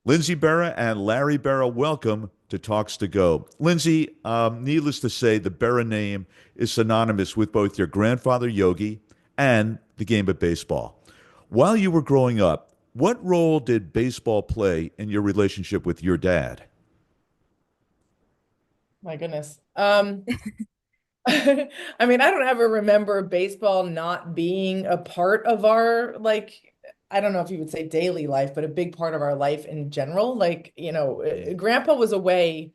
Lindsay Berra and Larry Berra, welcome to Talks to Go. Lindsay, needless to say, the Berra name is synonymous with both your grandfather, Yogi, and the game of baseball. While you were growing up, what role did baseball play in your relationship with your dad? My goodness. I mean, I don't ever remember baseball not being a part of our, like, I don't know if you would say daily life, but a big part of our life in general. Grandpa was away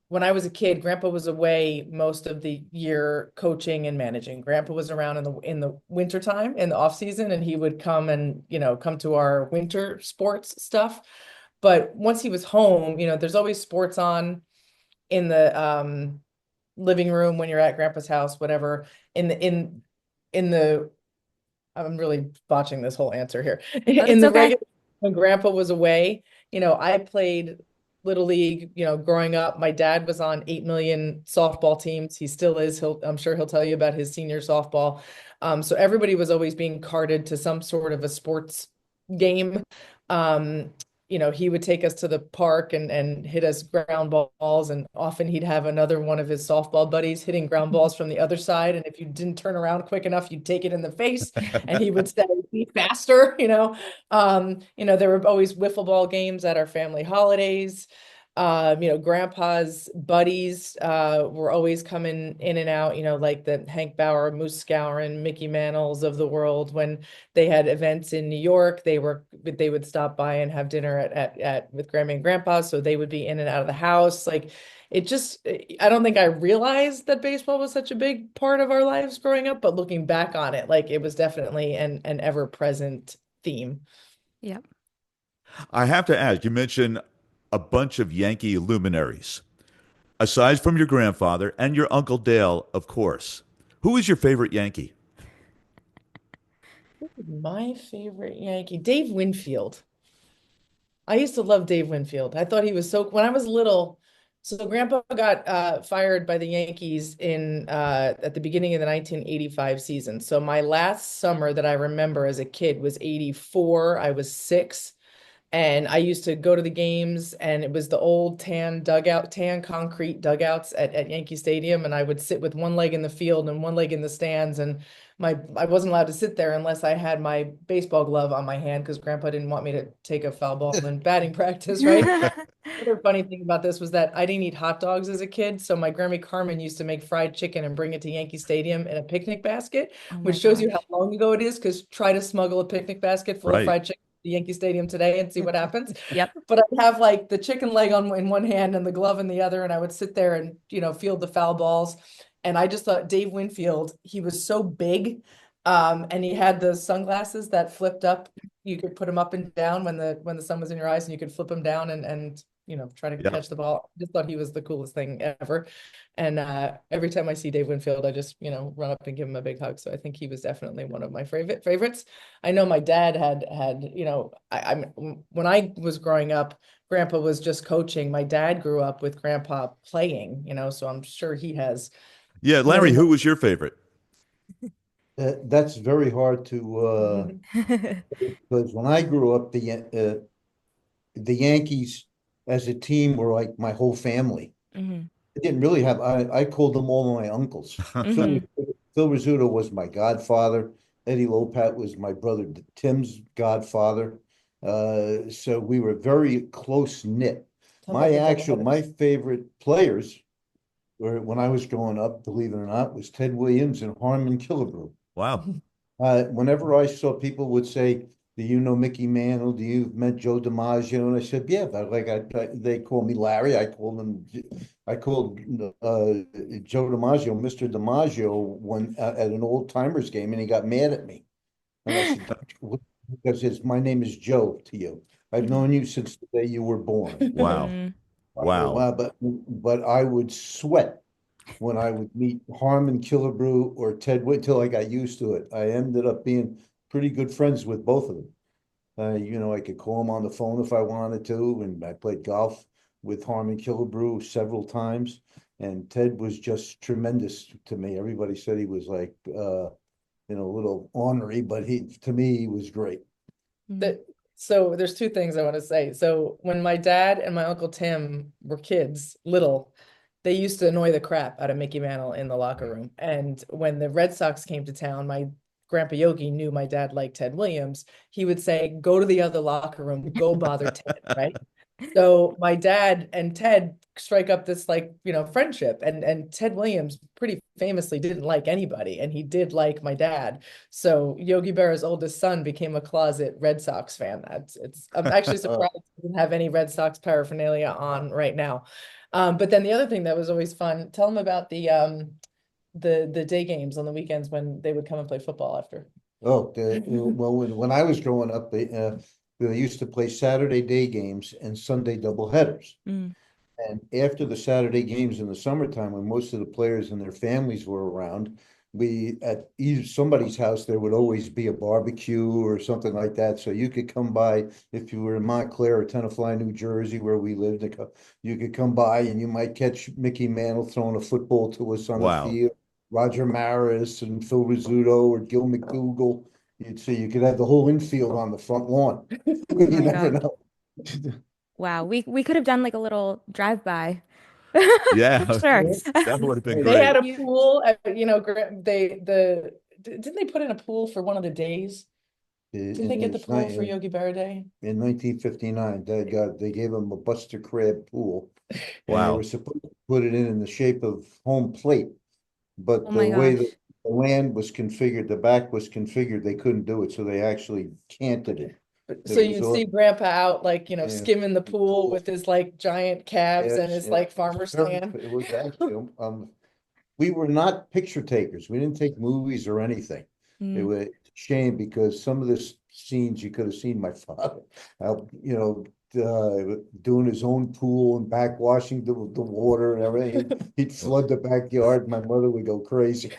when I was a kid. Grandpa was away most of the year coaching and managing. Grandpa was around in the winter time, in the off season, and he would come and, come to our winter sports stuff. But once he was home, there's always sports on in the living room when you're at grandpa's house, whatever. In the in in the I'm really botching this whole answer here. Oh, In it's the okay. regular, when grandpa was away, I played little league, growing up. My dad was on 8 million softball teams. He still is. I'm sure he'll tell you about his senior softball. So everybody was always being carted to some sort of a sports game. Um, he would take us to the park and hit us ground balls, and often he'd have another one of his softball buddies hitting ground balls from the other side. And if you didn't turn around quick enough, you'd take it in the face, and he would say, "Be faster." There were always wiffle ball games at our family holidays. Grandpa's buddies were always coming in and out, like the Hank Bauer, Moose Scourin, Mickey Mantles of the world. When they had events in New York, they would stop by and have dinner at with Grandma and Grandpa, so they would be in and out of the house. Like, it just, I don't think I realized that baseball was such a big part of our lives growing up, but looking back on it, like, it was definitely an ever present theme. Yep. I have to ask, you mentioned a bunch of Yankee luminaries. Aside from your grandfather and your Uncle Dale, of course, who is your favorite Yankee? My favorite Yankee, Dave Winfield. I used to love Dave Winfield. I thought he was so, when I was little. So Grandpa got fired by the Yankees in at the beginning of the 1985 season. So my last summer that I remember as a kid was 84. I was 6. And I used to go to the games, and it was the old tan concrete dugouts at Yankee Stadium. And I would sit with one leg in the field and one leg in the stands. And I wasn't allowed to sit there unless I had my baseball glove on my hand, because Grandpa didn't want me to take a foul ball in batting practice, right? Other funny thing about this was that I didn't eat hot dogs as a kid. So my Grandma Carmen used to make fried chicken and bring it to Yankee Stadium in a picnic basket, Oh my which shows you how gosh. long ago it is, because try to smuggle a picnic basket full of Right. fried chicken to Yankee Stadium today and see what happens. Yep. But I'd have like the chicken leg in one hand and the glove in the other, and I would sit there and, field the foul balls. And I just thought Dave Winfield, he was so big. And he had the sunglasses that flipped up. You could put them up and down when the sun was in your eyes, and you could flip them down and try to Yeah. catch the ball. I just thought he was the coolest thing ever. And every time I see Dave Winfield, I just, run up and give him a big hug. So I think he was definitely one of my favorites. I know my dad had, when I was growing up, Grandpa was just coaching. My dad grew up with Grandpa playing, so I'm sure he has Yeah, many Larry, more. who was your favorite? That's very hard to because when I grew up, the Yankees as a team were like my whole family. Hmm. I didn't really have I called them all my uncles. Hmm. Phil Rizzuto was my godfather. Eddie Lopat was my brother Tim's godfather. So we were very close knit. Sounds like your My brothers. favorite players were when I was growing up, believe it or not, was Ted Williams and Harmon Killebrew. Wow. Whenever I saw people would say, "Do you know Mickey Mantle? Do you met Joe DiMaggio?" And I said, "Yeah." But they call me Larry. I called Joe DiMaggio, Mr. DiMaggio, when at an old timers game, and he got mad at me. And I said, "What?" Because my name is Joe to you. I've known you since the day you were born. Wow. Hmm. Wow. Wow, but I would sweat when I would meet Harmon Killebrew or Ted Witt till I got used to it. I ended up being pretty good friends with both of them. I could call him on the phone if I wanted to, and I played golf with Harmon Killebrew several times. And Ted was just tremendous to me. Everybody said he was like, a little ornery, but to me, he was great. The So there's two things I want to say. So when my dad and my Uncle Tim were kids, little, they used to annoy the crap out of Mickey Mantle in the locker room. And when the Red Sox came to town, my grandpa Yogi knew my dad liked Ted Williams. He would say, go to the other locker room, go bother Ted, right? So my dad and Ted strike up this friendship, and Ted Williams pretty famously didn't like anybody, and he did like my dad. So Yogi Berra's oldest son became a closet Red Sox fan. I'm actually surprised he didn't have any Red Sox paraphernalia on right now. But then the other thing that was always fun, tell them about the day games on the weekends when they would come and play football after. Oh, well, when I was growing up, they used to play Saturday day games and Sunday doubleheaders. Mm. And after the Saturday games in the summertime, when most of the players and their families were around, we at somebody's house there would always be a barbecue or something like that. So you could come by if you were in Montclair or Tenafly, New Jersey, where we lived. You could come by and you might catch Mickey Mantle throwing a football to us on Wow. the field. Roger Maris and Phil Rizzuto or Gil McDougall. You'd see you could have the whole infield on the front lawn. You my never God. know. Wow, we could have done like a little drive-by. Yeah, For sure. that would have been They had great. a pool, didn't they put in a pool for one of the days? Did they get the pool for Yogi Berra Day? In 1959, they gave him a Buster Crab pool, and they Wow. were supposed to put it in the shape of home plate, but Oh the my way gosh. the land was configured, the back was configured, they couldn't do it, so they actually canted it. So It was you'd all, see Grandpa out yeah, skimming the pool with his giant calves and yes, his yeah. farmer Very- stand. It was actually, we were not picture takers. We didn't take movies or anything. It Mm. was a shame because some of the scenes you could have seen my father, doing his own pool and backwashing the water and everything. He'd flood the backyard. My mother would go crazy.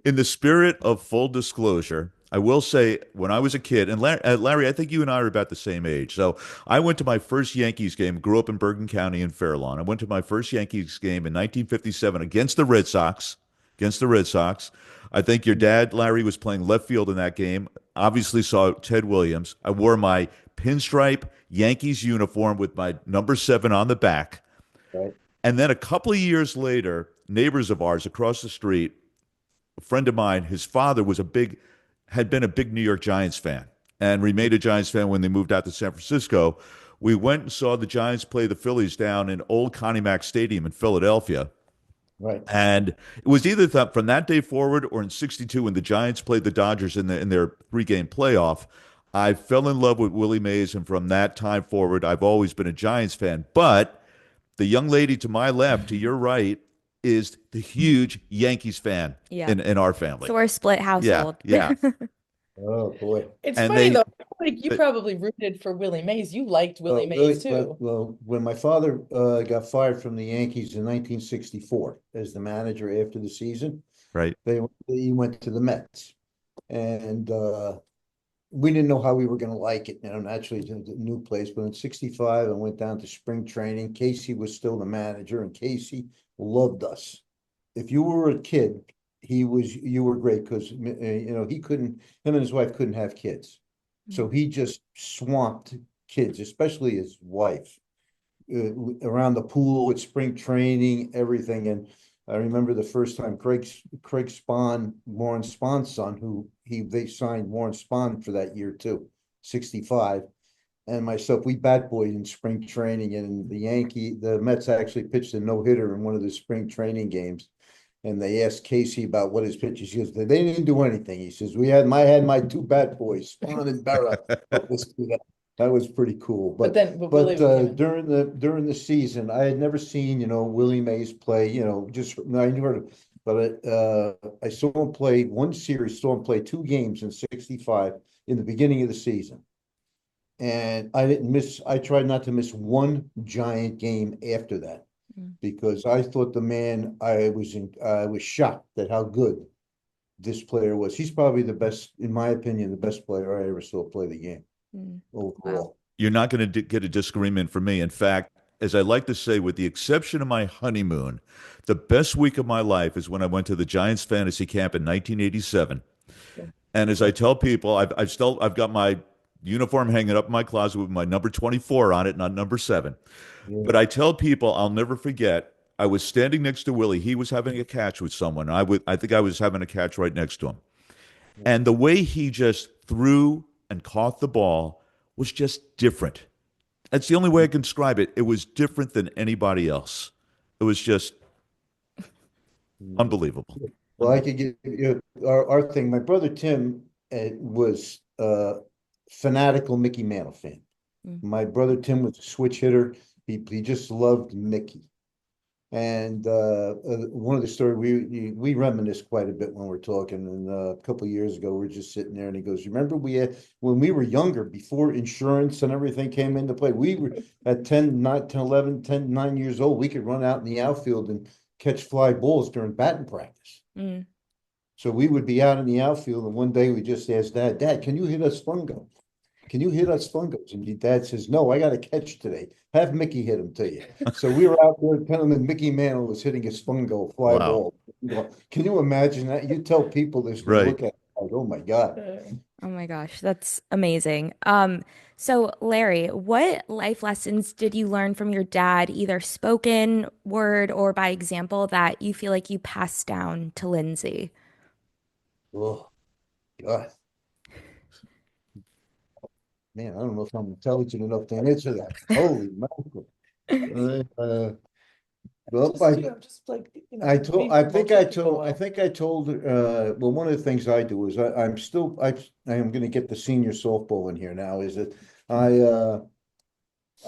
In the spirit of full disclosure, I will say when I was a kid, and Larry, I think you and I are about the same age. So I went to my first Yankees game, grew up in Bergen County in Fairlawn. I went to my first Yankees game in 1957 against the Red Sox. Against the Red Sox. I think your dad, Larry, was playing left field in that game. Obviously saw Ted Williams. I wore my pinstripe Yankees uniform with my number 7 on the back. Right. And then a couple of years later, neighbors of ours across the street, a friend of mine, his father had been a big New York Giants fan and remained a Giants fan when they moved out to San Francisco. We went and saw the Giants play the Phillies down in Old Connie Mack Stadium in Philadelphia. Right. And it was either from that day forward or in '62 when the Giants played the Dodgers in their 3-game playoff. I fell in love with Willie Mays, and from that time forward, I've always been a Giants fan. But the young lady to my left, to your right, is the huge Yankees fan Yeah. in our family. So we're a split Yeah, household. yeah. Oh boy. It's And funny they- though, you probably rooted for Willie Mays. You liked Willie Well, Mays too. Well, when my father got fired from the Yankees in 1964 as the manager after the season, Right. he went to the Mets, and we didn't know how we were going to like it. Naturally, it's a new place. But in '65, I went down to spring training. Casey was still the manager, and Casey loved us. If you were a kid, you were great because him and his wife couldn't have kids, so he just swamped kids, especially his wife, around the pool at spring training, everything. And I remember the first time Craig Spahn, Warren Spahn's son, they signed Warren Spahn for that year too, '65. And myself, we bat boyed in spring training, and the Mets actually pitched a no-hitter in one of the spring training games. And they asked Casey about what his pitches. He goes, they didn't do anything. He says, I had my 2 bat boys, Spahn and Berra. That was pretty cool. But Willie became- during the season, I had never seen Willie Mays play. Just I heard of, but I saw him play one series. Saw him play 2 games in '65 in the beginning of the season, and I tried not to miss one Giant game after that, because I thought I was shocked at how good this player was. He's probably the best, in my opinion, the best player I ever saw play the game overall. Wow. You're not going to get a disagreement from me. In fact, as I like to say, with the exception of my honeymoon, the best week of my life is when I went to the Giants fantasy camp in 1987. And as I tell people, I've got my uniform hanging up in my closet with my number 24 on it, not number 7. Yeah. But I tell people I'll never forget. I was standing next to Willie. He was having a catch with someone. I think I was having a catch right next to him. And the way he just threw and caught the ball was just different. That's the only way I can describe it. It was different than anybody else. It was just unbelievable. Well, I could give you our thing. My brother Tim was fanatical Mickey Mantle fan. Mm. My brother Tim was a switch hitter. He just loved Mickey. And one of the stories we reminisce quite a bit when we're talking. And a couple of years ago, we are just sitting there, and he goes, "Remember we had when we were younger, before insurance and everything came into play, we were at 10, 9, 10, 11, 10, 9 years old, we could run out in the outfield and catch fly balls during batting practice." Mm. So we would be out in the outfield, and one day we just asked Dad, "Can you hit us fungo? Can you hit us fungos?" And your dad says, "No, I got a catch today. Have Mickey hit him to you." So we were out there telling him Mickey Mantle was hitting his fungo fly Wow. ball. Can you imagine that? You tell people this, they Right. look at it like, "Oh my God." Oh my gosh, that's amazing. So Larry, what life lessons did you learn from your dad, either spoken word or by example, that you feel like you passed down to Lindsay? Oh God. Man, I don't know if I'm intelligent enough to answer that. Holy mackerel. Well, Just like, I told, I think I told, I think I told, well, one of the things I do is I'm still, I am going to get the senior softball in here now, is that I,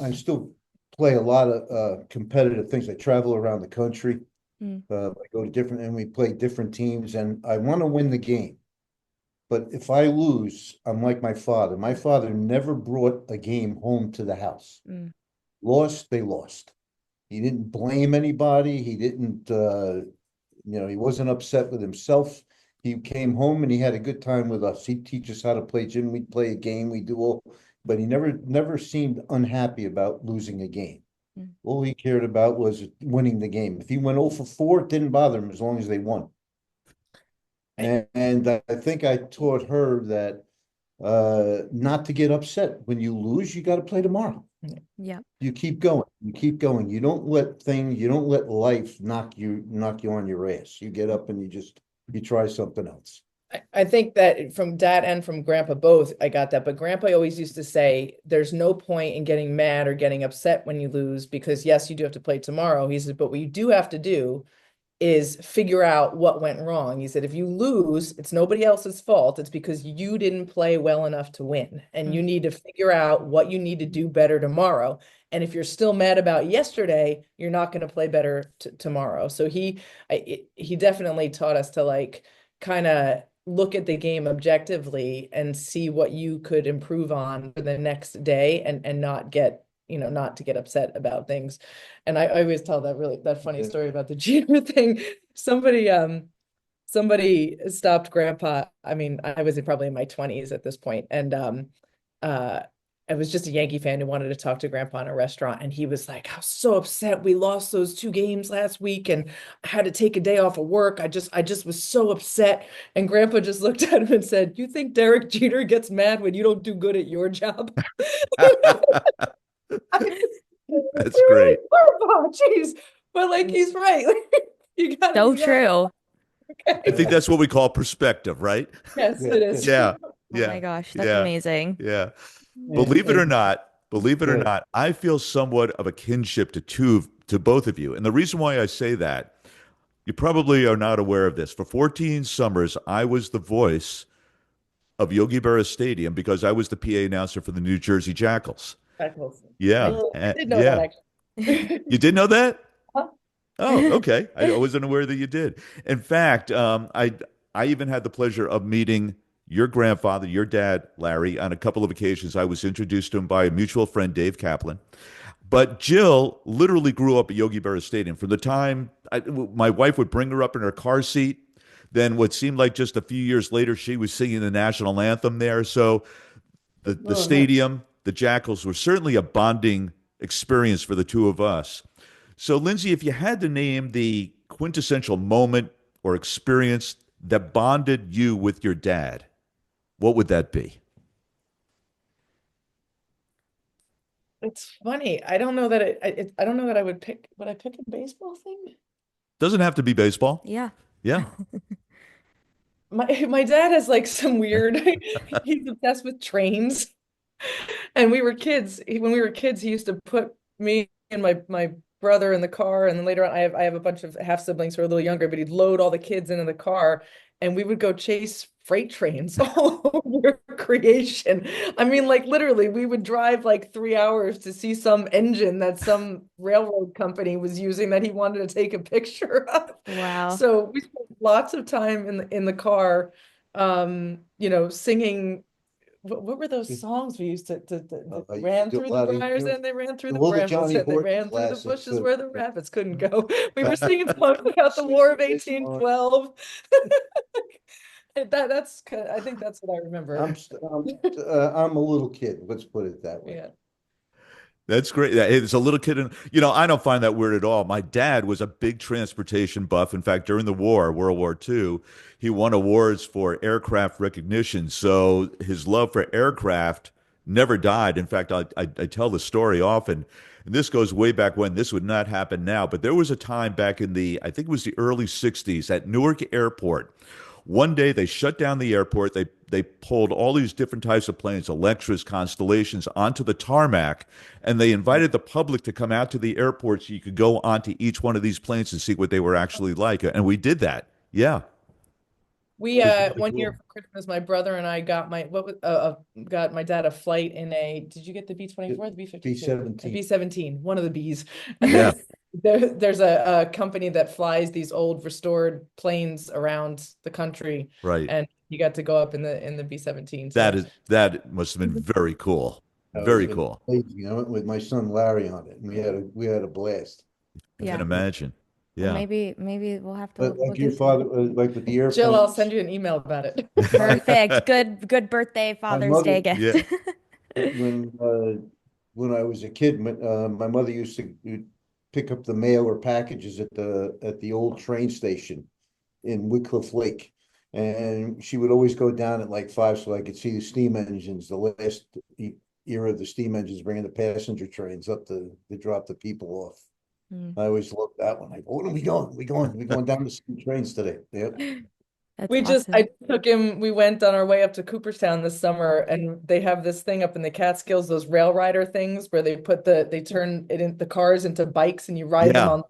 I still play a lot of, competitive things. I travel around the country. Mm. I go to different, and we play different teams, and I want to win the game. But if I lose, I'm like my father. My father never brought a game home to the house. Mm. Lost, they lost. He didn't blame anybody. He didn't, he wasn't upset with himself. He came home and he had a good time with us. He'd teach us how to play gym. We'd play a game. We do all, but he never seemed unhappy about losing a game. Mm. All he cared about was winning the game. If he went 0 for 4, it didn't bother him as long as they won. And I think I taught her that not to get upset. When you lose, you got to play tomorrow. Yeah. You keep going. You keep going. You don't let life knock you on your ass. You get up and you try something else. I think that from dad and from grandpa both, I got that. But grandpa always used to say, there's no point in getting mad or getting upset when you lose, because yes, you do have to play tomorrow. He said, but what you do have to do is figure out what went wrong. He said, if you lose, it's nobody else's fault. It's because you didn't play well enough to win. And you need to figure out what you need to do better tomorrow. And if you're still mad about yesterday, you're not going to play better tomorrow. So he definitely taught us to like kind of look at the game objectively and see what you could improve on for the next day, and not get, not to get upset about things. And I always tell that funny story about the Jeter thing. Somebody stopped grandpa. I mean, I was probably in my 20s at this point, and I was just a Yankee fan who wanted to talk to grandpa in a restaurant, and he was like, I was so upset we lost those 2 games last week and I had to take a day off of work. I just was so upset. And grandpa just looked at him and said, you think Derek Jeter gets mad when you don't do good at your job? That's great. Jeez. But like, he's right. You gotta So do that. true. I think that's what we call perspective, right? Yes, it is. Yeah. Oh Yeah. my gosh, that's Yeah. amazing. Yeah. And- Believe it or and- Good. not, I feel somewhat of a kinship to both of you. And the reason why I say that, you probably are not aware of this. For 14 summers, I was the voice of Yogi Berra Stadium because I was the PA announcer for the New Jersey Jackals. Yeah. I did know that actually. You did know that? Huh? Oh, okay. I wasn't aware that you did. In fact, I even had the pleasure of meeting your grandfather, your dad, Larry, on a couple of occasions. I was introduced to him by a mutual friend, Dave Kaplan. But Jill literally grew up at Yogi Berra Stadium. From the time my wife would bring her up in her car seat, then what seemed like just a few years later, she was singing the national anthem there. So the stadium, the Jackals were certainly a bonding experience for the two of us. So, Lindsay, if you had to name the quintessential moment or experience that bonded you with your dad, what would that be? It's funny. I don't know that I don't know that would I pick a baseball thing? Doesn't have to be baseball. Yeah. Yeah. My dad has like some weird, he's obsessed with trains. And we were kids. When we were kids, he used to put me and my brother in the car, and then later on, I have a bunch of half siblings who are a little younger, but he'd load all the kids into the car, and we would go chase freight trains all over creation. I mean, like literally, we would drive like 3 hours to see some engine that some railroad company was using that he wanted to take a picture of. Wow. So we spent lots of time in the car, singing what were those songs we used to I used to ran do a through the lot of, briars and they ran through the all the brambles Johnny and they Horton ran through the classics. bushes where the rabbits couldn't go. We were singing songs about the War of 1812. I think that's what I remember. I'm a little kid. Let's put it that way. Yeah. That's great. It's a little kid, and I don't find that weird at all. My dad was a big transportation buff. In fact, during the war, World War II, he won awards for aircraft recognition. So his love for aircraft never died. In fact, I tell the story often, and this goes way back when. This would not happen now, but there was a time back in I think it was the early '60s at Newark Airport. One day they shut down the airport. They pulled all these different types of planes, Electras, Constellations, onto the tarmac, and they invited the public to come out to the airport so you could go onto each one of these planes and see what they were actually like. And we did that. Yeah. We It was really one year cool. for Christmas, my brother and I got got my dad a flight in did you get the B-24 or the B-52? B-17. B-17, one of the Bs. Yeah. There's a company that flies these old restored planes around the country, Right. and he got to go up in the B-17. That must have been very cool. It Very was cool. amazing. I went with my son Larry on it, and we had a blast. I Yeah. can imagine. Well, Yeah. maybe we'll have to But like look your into father, like with the Jill, airplanes. I'll send you an email about it. it. Perfect. Good birthday, Father's mother- Day Yeah. gift. When I was a kid, my mother used to pick up the mail or packages at the old train station in Wycliffe Lake, and she would always go down at like 5 so I could see the steam engines, the last era of the steam engines bringing the passenger trains up to drop the people off. Mm, I always loved that one. Like, when are we going? We going down to some trains today? Yep. that's I awesome. took him, we went on our way up to Cooperstown this summer, and they have this thing up in the Catskills, those rail rider things where they turn it in the cars into bikes and you ride them Yeah. on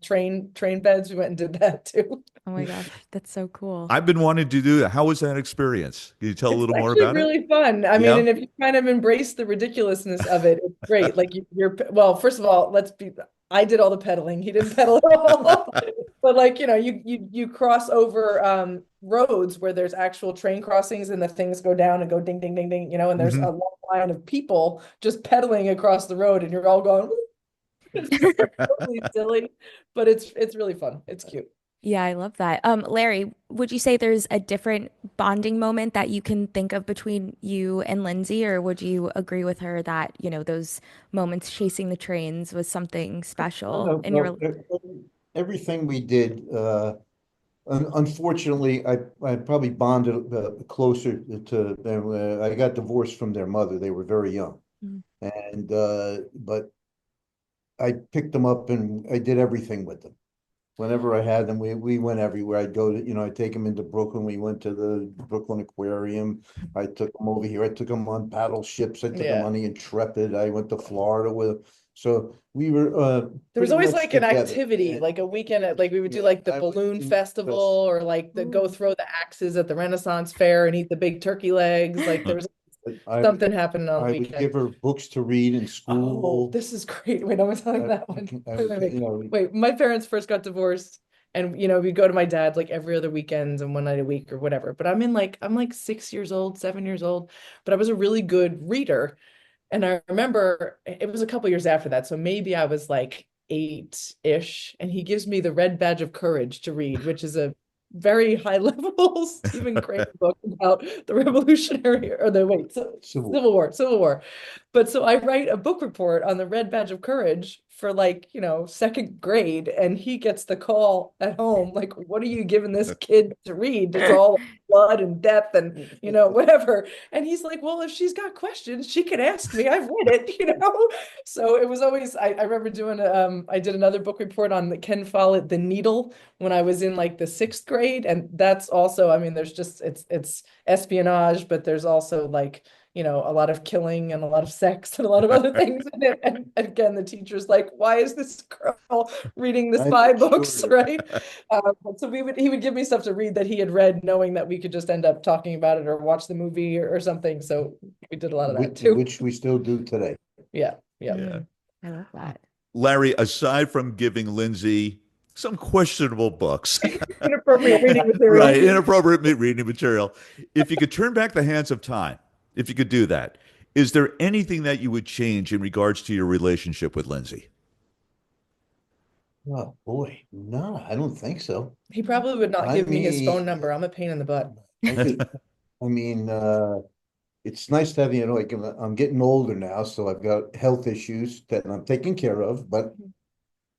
train beds. We went and did that too. Oh my gosh, that's so cool. I've been wanting to do that. How was that experience? Can you tell a It's little more actually about it? really fun. I mean, Yeah. and if you kind of embrace the ridiculousness of it, it's great. Like well, first of all, I did all the pedaling. He didn't pedal at all. But like, you cross over roads where there's actual train crossings and the things go down and go ding, ding, ding, ding, and there's Mhm. a long line of people just pedaling across the road and you're all going, it's totally silly, but it's really fun. It's cute. Yeah, I love that. Larry, would you say there's a different bonding moment that you can think of between you and Lindsay, or would you agree with her that, those moments chasing the trains was something special in your Everything we did, unfortunately, I probably bonded closer to them. I got divorced from their mother. They were very young. Mm. And but I picked them up and I did everything with them. Whenever I had them, we went everywhere. I'd go to, I'd take them into Brooklyn. We went to the Brooklyn Aquarium. I took them over here. I took them on paddle ships. I took them on the Intrepid. I went to Florida with. So we were. There was pretty always much like an together. activity, And- like a weekend at we would do Yeah, like the I would balloon do festival fest- or like the go throw the axes at the Renaissance Fair and eat the big turkey legs. Like there was I something happening on the I would weekend. give her books to read in Oh, school. this is great. Wait, I'm telling I- that I one. can- I Wait, would, wait, wait. Wait, my parents first got divorced and we go to my dad like every other weekend and one night a week or whatever. But I'm like 6 years old, 7 years old, but I was a really good reader. And I remember it was a couple years after that. So maybe I was like 8-ish. And he gives me the Red Badge of Courage to read, which is a very high level Stephen Crane book about the Revolutionary or the Civil Civil War. But so I write a book report on the Red Badge of Courage for like, second grade, and he gets the call at home, like, what are you giving this kid to read? It's all blood and death and, whatever. And he's like, well, if she's got questions, she can ask me. I've read it. So it was always, I remember doing, I did another book report on the Ken Follett, The Needle, when I was in like the sixth grade. And that's also, I mean, there's just, it's espionage, but there's also like, a lot of killing and a lot of sex and a lot of other things in it. And again, the teacher's like, why is this girl reading the spy books, right? So he would give me stuff to read that he had read, knowing that we could just end up talking about it or watch the movie or something. So we did a lot of that too. Which we still do today. Yeah. I love that. Larry, aside from giving Lindsay some questionable books, Inappropriate reading material. right, inappropriate reading material, if you could turn back the hands of time, if you could do that, is there anything that you would change in regards to your relationship with Lindsay? Oh boy, no, I don't think so. He probably would not give me his phone number. I'm a pain in the butt. I mean, it's nice to have, like I'm getting older now, so I've got health issues that I'm taking care of, but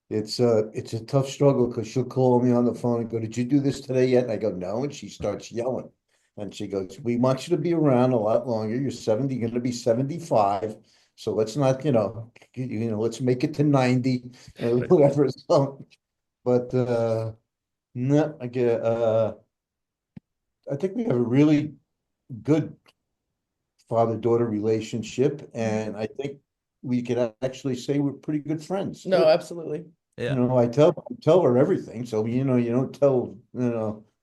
it's a tough struggle because she'll call me on the phone and go, did you do this today yet? And I go, no, and she starts yelling. And she goes, we want you to be around a lot longer. You're 70, you're going to be 75. So let's not, let's make it to 90 or whatever. So, but no, I think we have a really good father-daughter relationship, and I think we could actually say we're pretty good friends. No, absolutely. Yeah. I tell her everything. So, you don't tell,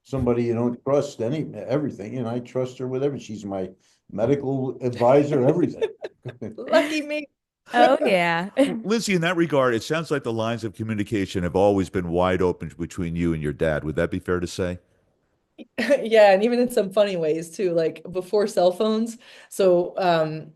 somebody you don't trust everything. And I trust her with everything. She's my medical advisor, everything. Lucky me. Oh, yeah. Lindsay, in that regard, it sounds like the lines of communication have always been wide open between you and your dad. Would that be fair to say? Yeah, and even in some funny ways too, like before cell phones. So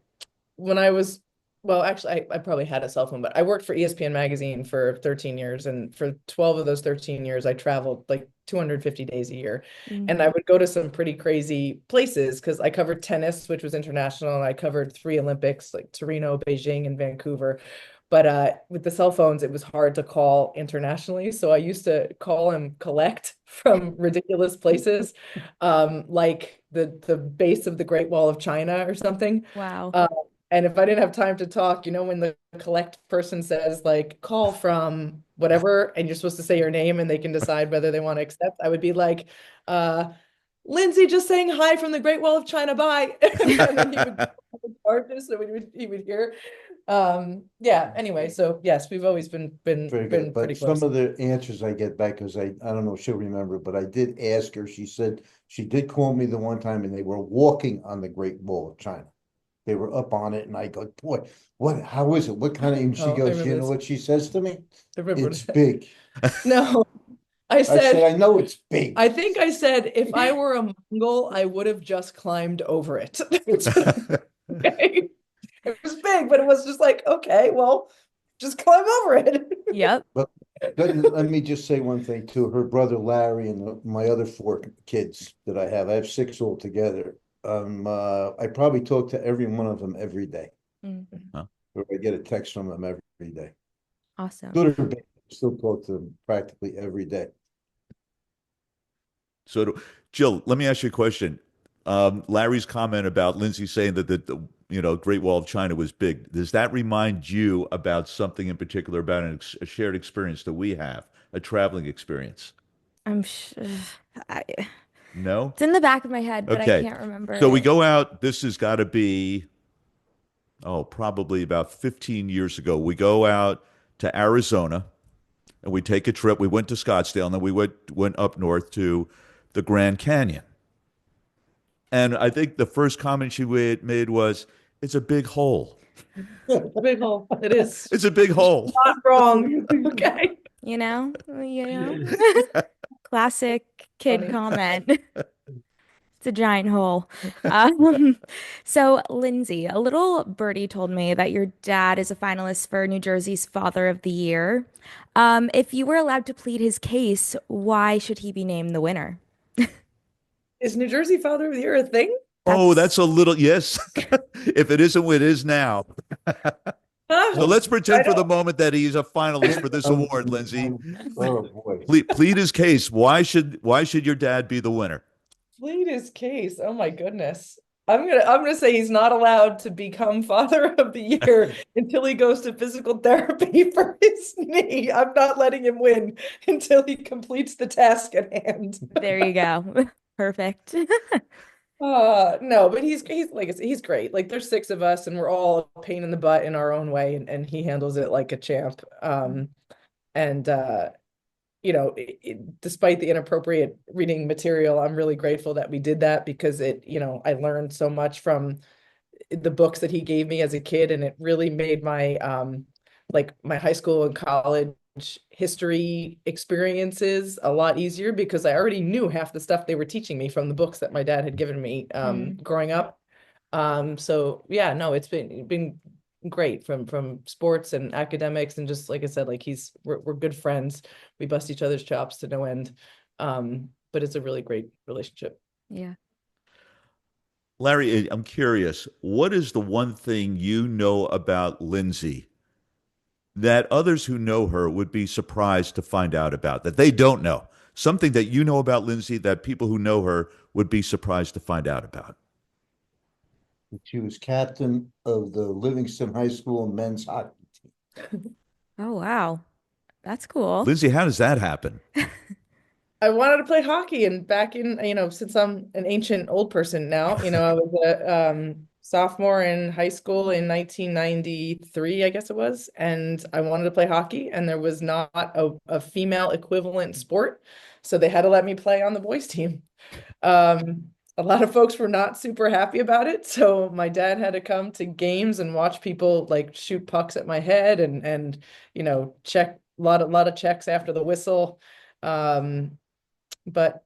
when I was, well, actually, I probably had a cell phone, but I worked for ESPN magazine for 13 years. And for 12 of those 13 years, I traveled like 250 days a year. And I would go to some pretty crazy places because I covered tennis, which was international, and I covered 3 Olympics, like Torino, Beijing, and Vancouver. But with the cell phones, it was hard to call internationally. So I used to call and collect from ridiculous places, like the base of the Great Wall of China or something. Wow. And if I didn't have time to talk, when the collect person says like call from whatever, and you're supposed to say your name and they can decide whether they want to accept, I would be like, Lindsay just saying hi from the Great Wall of China, bye. And then he would hear. Yeah, anyway, so yes, we've always been Very good. But pretty close. some of the answers I get back, because I don't know if she'll remember, but I did ask her. She said she did call me the one time and they were walking on the Great Wall of China. They were up on it, and I go, boy, how is it? What kind of, and she goes, you know what she says to me? It's big. No, I I said, say, I know it's big. I think I said, if I were a Mongol, I would have just climbed over it. Okay. It was big, but it was just like, okay, well, just climb over it. Yep. But let me just say one thing too. Her brother Larry and my other 4 kids that I have 6 altogether. I probably talk to every one of them every day. Mhm. Or I get a text from them every day. Awesome. Good or bad, I still talk to them practically every day. So, Jill, let me ask you a question. Larry's comment about Lindsay saying that the Great Wall of China was big. Does that remind you about something in particular, about a shared experience that we have, a traveling experience? I'm sure. No? It's in the back of my head, but I Okay. can't remember So we it. go out. This has got to be, probably about 15 years ago. We go out to Arizona and we take a trip. We went to Scottsdale and then we went up north to the Grand Canyon. And I think the first comment she made was, "It's a big hole." A big hole. It is. It's a big hole. Not wrong. Okay. You know? Classic kid Funny. comment. It's a giant hole. So, Lindsay, a little birdie told me that your dad is a finalist for New Jersey's Father of the Year. If you were allowed to plead his case, why should he be named the winner? Is New Jersey Father of the Year a thing? Oh, That's that's a little, yes. If it isn't what it is now. So Huh? let's I pretend for the don't moment that he's a finalist for this award, Lindsay. Oh, boy. Plead his case. Why should your dad be the winner? plead his case. Oh my goodness. I'm gonna say he's not allowed to become father of the year until he goes to physical therapy for his knee. I'm not letting him win until he completes the task at hand. there you go. Perfect. No, but he's like I said, he's great. Like there's six of us and we're all a pain in the butt in our own way and he handles it like a champ. And despite the inappropriate reading material, I'm really grateful that we did that because I learned so much from the books that he gave me as a kid, and it really made my like my high school and college history experiences a lot easier because I already knew half the stuff they were teaching me from the books that my dad had given me Mm. growing up. So yeah, no, it's been great from sports and academics and just like I said, like we're good friends. We bust each other's chops to no end. But it's a really great relationship. Yeah. Larry, I'm curious, what is the one thing you know about Lindsay that others who know her would be surprised to find out about, that they don't know? Something that you know about Lindsay that people who know her would be surprised to find out about. She was captain of the Livingston High School men's hockey team. Oh, wow. That's cool. Lindsay, how does that happen? I wanted to play hockey, and back in, since I'm an ancient old person now, I was a sophomore in high school in 1993, I guess it was, and I wanted to play hockey, and there was not a female equivalent sport, so they had to let me play on the boys team. A lot of folks were not super happy about it, so my dad had to come to games and watch people like shoot pucks at my head and check a lot of checks after the whistle. But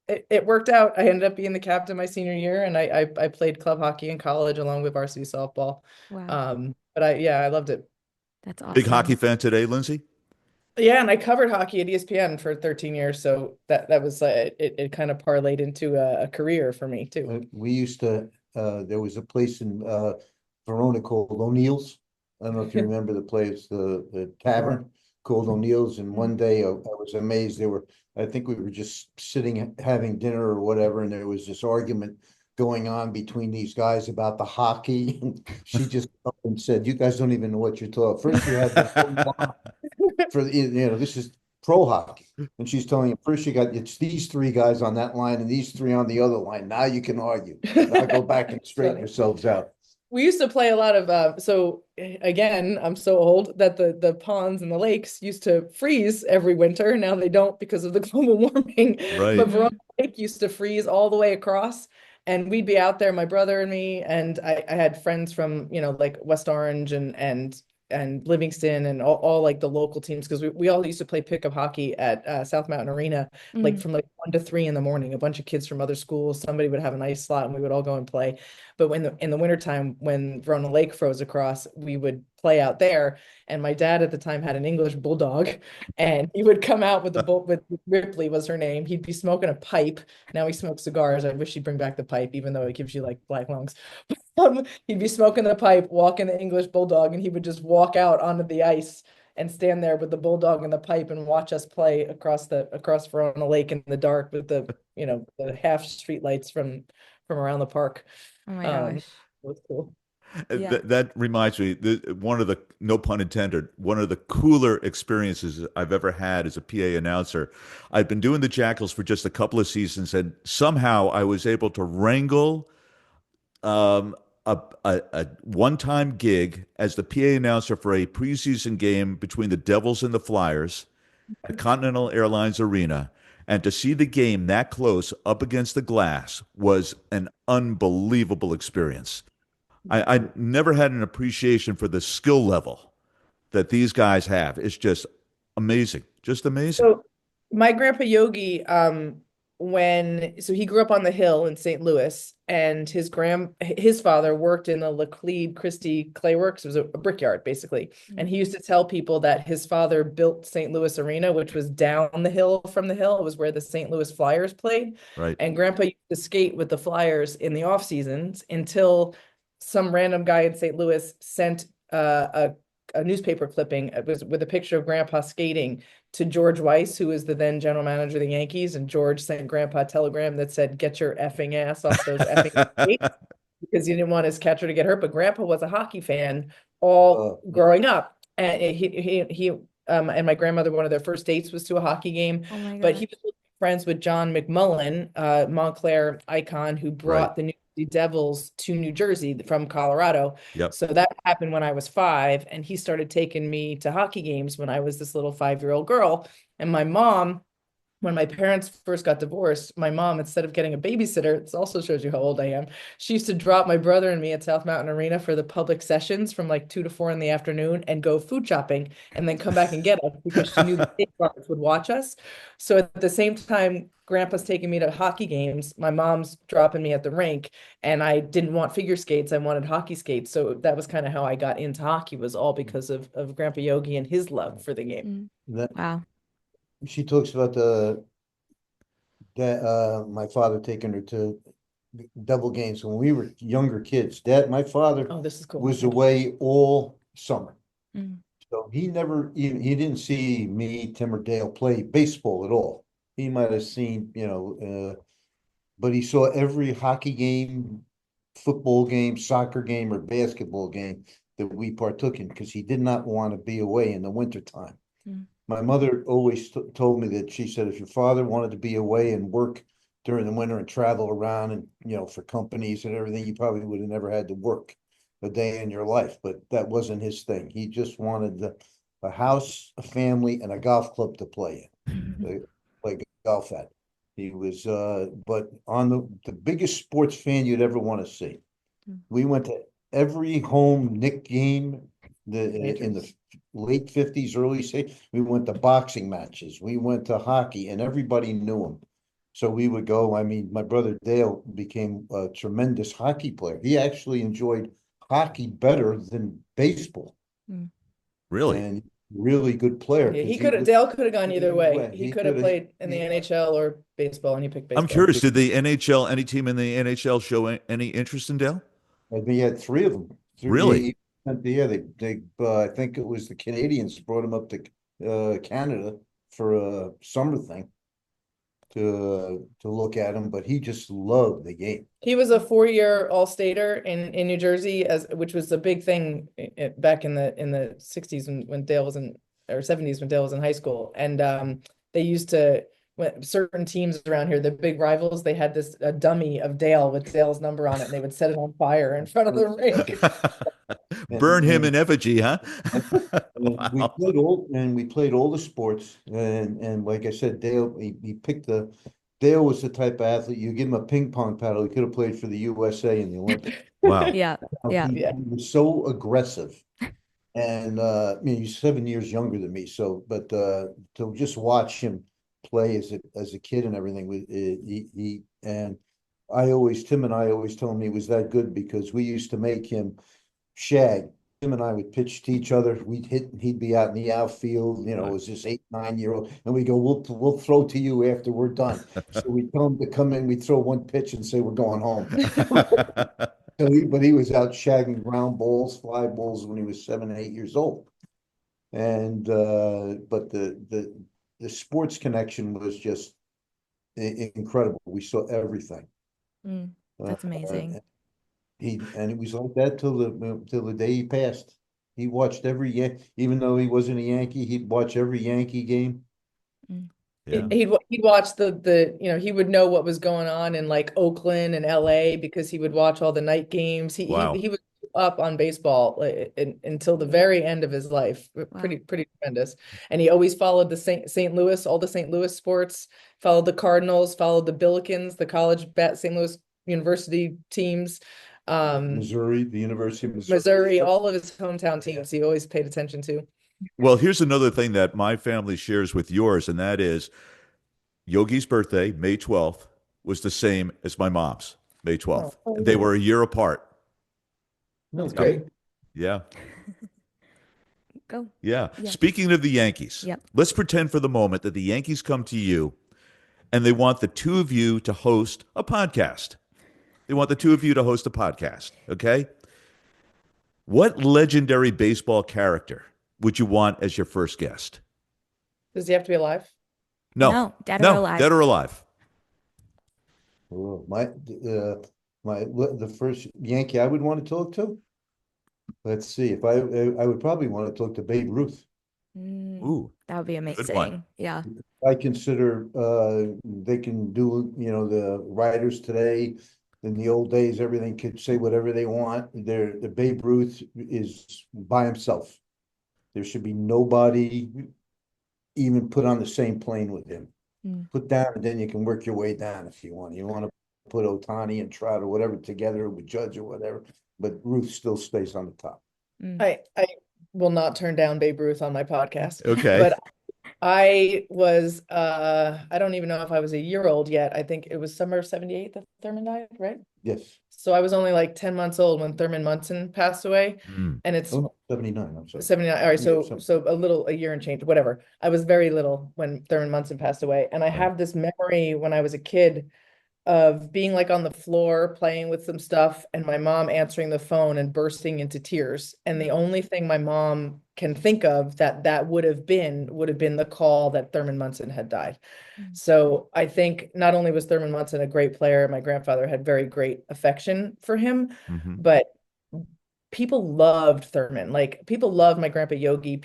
it worked out. I ended up being the captain my senior year, and I played club hockey in college along with varsity softball. Wow. But I loved it. That's Big hockey awesome. fan today, Lindsay? Yeah, and I covered hockey at ESPN for 13 years, so that was it kind of parlayed into a career for me too. We used to, there was a place in Verona called O'Neill's. I don't know if you remember the place, the tavern called O'Neill's. And one day I was amazed. I think we were just sitting having dinner or whatever, and there was this argument going on between these guys about the hockey. And she just up and said, "You guys don't even know what you're talking." First, you had the for this is pro hockey, and she's telling you first it's these three guys on that line and these three on the other line. Now you can argue. Now go back and straighten yourselves out. We used to play a lot of so again, I'm so old that the ponds and the lakes used to freeze every winter. Now they don't because of the global warming. Right. But Verona Lake used to freeze all the way across, and we'd be out there, my brother and me, and I had friends from, like West Orange and Livingston and all like the local teams because we all used to play pickup hockey at South Mountain Arena, like Mm. from like 1 to 3 in the morning. A bunch of kids from other schools, somebody would have an ice slot and we would all go and play. But in the wintertime, when Verona Lake froze across, we would play out there. And my dad at the time had an English bulldog, and he would come out with the bull with Ripley was her name. He'd be smoking a pipe. Now he smokes cigars. I wish he'd bring back the pipe, even though it gives you like black lungs. He'd be smoking the pipe, walking the English bulldog, and he would just walk out onto the ice and stand there with the bulldog and the pipe and watch us play across Verona Lake in the dark with the half street lights from around the park. Oh my It gosh. was cool. Yeah. That reminds me, one of the, no pun intended, one of the cooler experiences I've ever had as a PA announcer. I'd been doing the Jackals for just a couple of seasons, and somehow I was able to wrangle um, a one-time gig as the PA announcer for a preseason game between the Devils and the Flyers at Continental Airlines Arena. And to see the game that close up against the glass was an unbelievable experience. I never had an appreciation for the skill level that these guys have. It's just amazing. Just amazing. So my grandpa Yogi, so he grew up on the hill in St. Louis, and his father worked in the Laclede Christie Clay Works. It was a brickyard basically. And he used to tell people that his father built St. Louis Arena, which was down the hill from the hill. It was where the St. Louis Flyers played. Right. And Grandpa used to skate with the Flyers in the off seasons until some random guy in St. Louis sent a newspaper clipping. It was with a picture of Grandpa skating to George Weiss, who was the then general manager of the Yankees, and George sent Grandpa a telegram that said, "Get your effing ass off those effing skates," because he didn't want his catcher to get hurt. But Grandpa was a hockey fan all growing up, and he and my grandmother, one of their first dates was to a hockey game. Oh my But he gosh. was friends with John McMullen, Montclair icon, who brought the New Jersey Devils to New Jersey from Colorado. Yep. So that happened when I was 5, and he started taking me to hockey games when I was this little 5-year-old girl. And my mom, when my parents first got divorced, my mom, instead of getting a babysitter, this also shows you how old I am, she used to drop my brother and me at South Mountain Arena for the public sessions from like 2 to 4 in the afternoon and go food shopping and then come back and get us because she knew the state guards would watch us. So at the same time, Grandpa's taking me to hockey games, my mom's dropping me at the rink, and I didn't want figure skates. I wanted hockey skates. So that was kind of how I got into hockey, was all because of Grandpa Yogi and his love for the game. Wow. She talks about my father taking her to Devil games when we were younger kids. My father This is cool. was away all summer. Mm. So he didn't see me, Tim, or Dale play baseball at all. He might have seen, but he saw every hockey game, football game, soccer game, or basketball game that we partook in, because he did not want to be away in the wintertime. Mm. My mother always told me that, she said, if your father wanted to be away and work during the winter and travel around and, for companies and everything, you probably would have never had to work a day in your life. But that wasn't his thing. He just wanted a house, a family, and a golf club to play in, play golf at. He was, but on the biggest sports fan you'd ever want to see. We went to every home Knick game in the late 50s, early 60s. We went to boxing matches. We went to hockey, and everybody knew him. So we would go. I mean, my brother Dale became a tremendous hockey player. He actually enjoyed hockey better than baseball. Really? And really good player. Yeah, Dale could have gone either way. He could have played in the NHL or baseball, and he picked baseball. I'm curious, did the NHL, any team in the NHL show any interest in Dale? We had 3 of them. Really? Yeah, they I think it was the Canadians brought him up to Canada for a summer thing to look at him, but he just loved the game. He was a 4-year All-Stater in New Jersey, which was a big thing back in the 60s when Dale was or 70s when Dale was in high school. And they used to, when certain teams around here, the big rivals, they had a dummy of Dale with Dale's number on it, and they would set it on fire in front of the rink. Burn him in effigy, huh? Wow. We played all the sports, and like I said, Dale, Dale was the type of athlete, you give him a ping pong paddle, he could have played for the USA in the Olympics. Wow. Yeah. He was so aggressive. And he's 7 years younger than me, so but to just watch him play as a kid and everything, Tim and I always told him he was that good because we used to make him shag. Tim and I would pitch to each other. We'd hit, and he'd be out in the outfield. It was this 8-9-year-old, and we go, we'll throw to you after we're done. So we tell him to come in. We throw one pitch and say we're going home. But he was out shagging ground balls, fly balls when he was 7 and 8 years old. And but the sports connection was just incredible. We saw everything. That's amazing. And it was like that till the day he passed. He watched even though he wasn't a Yankee, he'd watch every Yankee game. Yeah. He'd watch he would know what was going on in like Oakland and LA because he would watch all the night games. He was up on baseball until the very end of his life. Pretty tremendous. And he always followed the St. Louis, all the St. Louis sports, followed the Cardinals, followed the Billikens, the college St. Louis University teams. Missouri, the University of Missouri, all of his hometown teams he always paid attention to. Well, here's another thing that my family shares with yours, and that is Yogi's birthday, May 12th, was the same as my mom's, May Oh, 12th. They were a year apart. that's Yeah. great. Yeah. Go. Yeah. Yeah. Speaking of the Yankees, Yep. let's pretend for the moment that the Yankees come to you and they want the two of you to host a podcast. They want the two of you to host a podcast. Okay. What legendary baseball character would you want as your first guest? Does he have to be alive? No, No, dead or no, alive. dead or alive. Oh, the first Yankee I would want to talk to. Let's see. If I would probably want to talk to Babe Ruth. Ooh, That would be good one. amazing. Yeah. I consider they can do, the writers today, in the old days, everything could say whatever they want. The Babe Ruth is by himself. There should be nobody even put on the same plane with him. Put down, and then you can work your way down if you want. You want to put Otani and Trout or whatever together with Judge or whatever, but Ruth still stays on the top. I will not turn down Babe Ruth on my podcast. Okay. But I was I don't even know if I was a year old yet. I think it was summer of 78 that Thurman died, right? Yes. So I was only like 10 months old when Thurman Munson passed away. Mm. And it's Oh, 79, I'm sorry. 79. All right, Yeah, so a year and change, whatever. I was very little when Thurman Munson passed away. And I have this memory when I was a kid of being like on the floor playing with some stuff and my mom answering the phone and bursting into tears. And the only thing my mom can think of that would have been the call that Thurman Munson had died. So I think not only was Thurman Munson a great player, my grandfather had very great affection for him, but people loved Thurman. Like people loved my grandpa Yogi.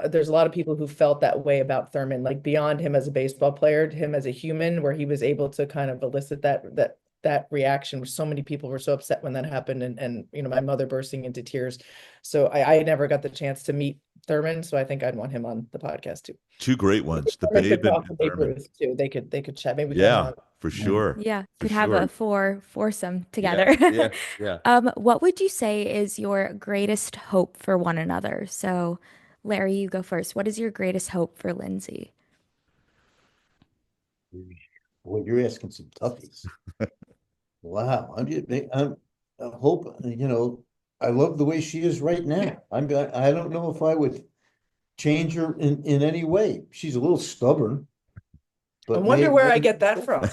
There's a lot of people who felt that way about Thurman, like beyond him as a baseball player, him as a human, where he was able to kind of elicit that reaction. So many people were so upset when that happened, and my mother bursting into tears. So I never got the chance to meet Thurman, so I think I'd want him on the podcast too. Two great ones, the Thurman Babe could talk to and Babe Thurman. Ruth too. They could chat. Maybe we can have him Yeah, on. for sure. Yeah. For Could have sure. a foursome together. Yeah. What would you say is your greatest hope for one another? So, Larry, you go first. What is your greatest hope for Lindsay? Boy, you're asking some toughies. Wow. I hope, I love the way she is right now. I don't know if I would change her in any way. She's a little stubborn. I But wonder where I get that from.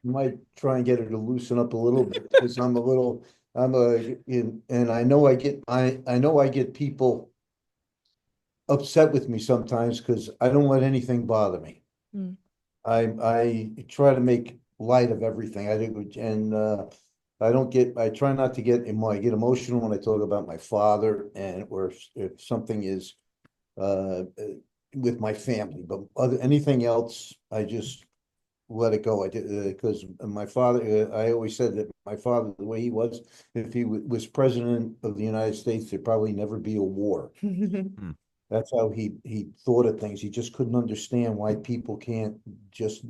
might try and get her to loosen up a little bit because and I know I get people upset with me sometimes because I don't let anything bother me. I try to make light of everything. I think, and I try not to get emotional when I talk about my father or if something is with my family, but anything else, I just let it go. I did because my father. I always said that my father, the way he was, if he was president of the United States, there'd probably never be a war. That's how he thought of things. He just couldn't understand why people can't just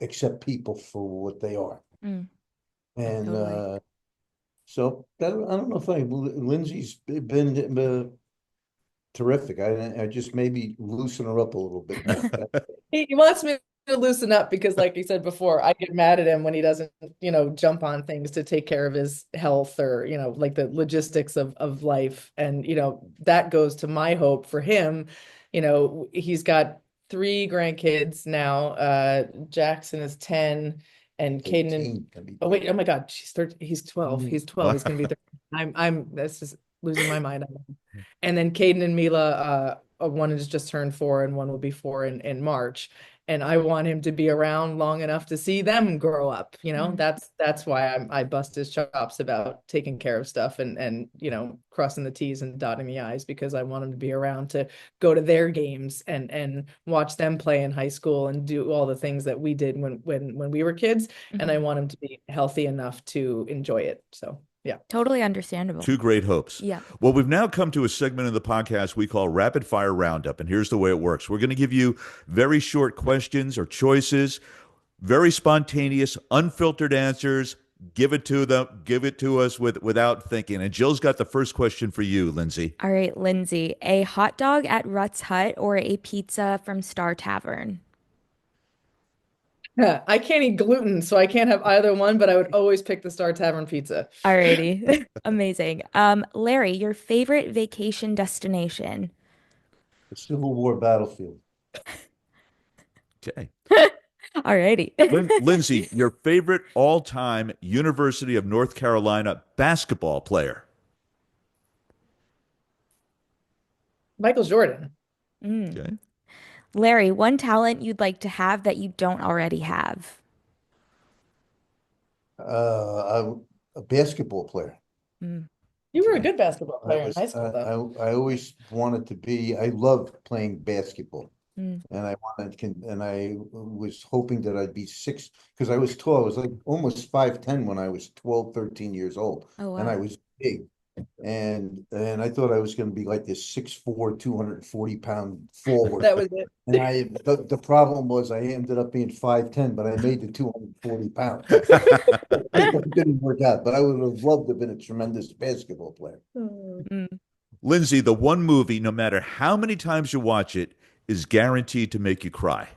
accept people for what they are. And Totally. so I don't know if Lindsay's been terrific. I just maybe loosen her up a little bit more. He wants me to loosen up because, like you said before, I get mad at him when he doesn't, jump on things to take care of his health or, like the logistics of life. And, that goes to my hope for him. He's got 3 grandkids now. Jackson is 10 and Caden oh wait, oh my God, she's 13, he's 12. He's 12. He's gonna be 13. This is losing my mind. And then Caden and Mila, one has just turned 4 and one will be 4 in March. And I want him to be around long enough to see them grow up. That's why I bust his chops about taking care of stuff and crossing the T's and dotting the I's, because I want him to be around to go to their games and watch them play in high school and do all the things that we did when we were kids. And I want him to be healthy enough to enjoy it. So yeah. Totally understandable. Two great hopes. Yeah. Well, we've now come to a segment of the podcast we call Rapid Fire Roundup. And here's the way it works. We're going to give you very short questions or choices, very spontaneous, unfiltered answers. Give it to us without thinking. And Jill's got the first question for you, Lindsay. All right, Lindsay, a hot dog at Rutt's Hut or a pizza from Star Tavern? Yeah, I can't eat gluten, so I can't have either one, but I would always pick the Star Tavern pizza. Alrighty. Amazing. Larry, your favorite vacation destination? The Civil War battlefield. Okay. Alrighty. Lindsay, your favorite all-time University of North Carolina basketball player? Michael Jordan. Mm. Okay. Larry, one talent you'd like to have that you don't already have? A basketball player. Mm. You were a Okay. good basketball I player in was, high school, though. I always wanted to be, I loved playing basketball. Mm. And I was hoping that I'd be six, because I was tall. I was like almost 5'10" when I was 12, 13 years old. Oh, And I wow. was big. And I thought I was going to be like this 6'4", 240-pound forward. That was it. And the problem was I ended up being 5'10", but I made the 240 pounds. It didn't work out, but I would have loved to have been a tremendous basketball player. Mm. Lindsay, the one movie, no matter how many times you watch it, is guaranteed to make you cry.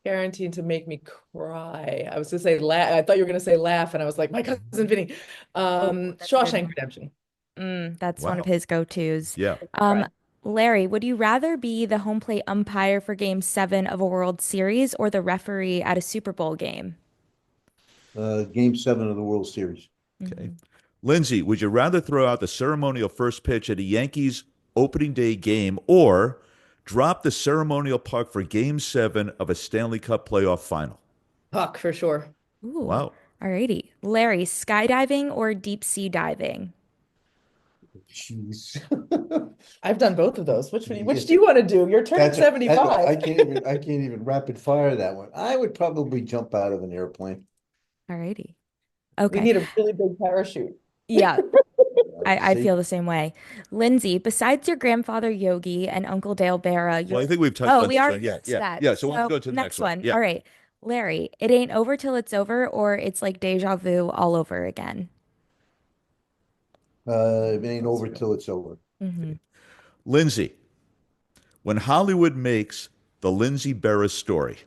Guaranteed to make me cry. I was gonna say laugh. I thought you were gonna say laugh, and I was like, my cousin Vinny. That's a good Shawshank one. Redemption. That's one of Wow. his go-tos. Yeah. Um, Larry, would you rather be the home plate umpire for Game 7 of a World Series or the referee at a Super Bowl game? Game 7 of the World Series. Okay. Mhm. Lindsay, would you rather throw out the ceremonial first pitch at a Yankees opening day game or drop the ceremonial puck for Game 7 of a Stanley Cup playoff final? Puck for sure. Ooh, Wow. alrighty. Larry, skydiving or deep sea diving? Jeez. I've done both of those. Which Yeah. do you want to do? You're turning I 75. can't even rapid fire that one. I would probably jump out of an airplane. Alrighty. We Okay. need a really big parachute. Yeah, I See? feel the same way. Lindsay, besides your grandfather Yogi and Uncle Dale Berra, Well, your I think we've touched oh, on we this already one. Yeah, touched yeah, that. yeah. So let's So go to the next next one. one. Yeah. All right. Larry, it ain't over till it's over, or it's like deja vu all over again. It ain't over till it's over. Hmm. Lindsay, when Hollywood makes the Lindsay Berra story,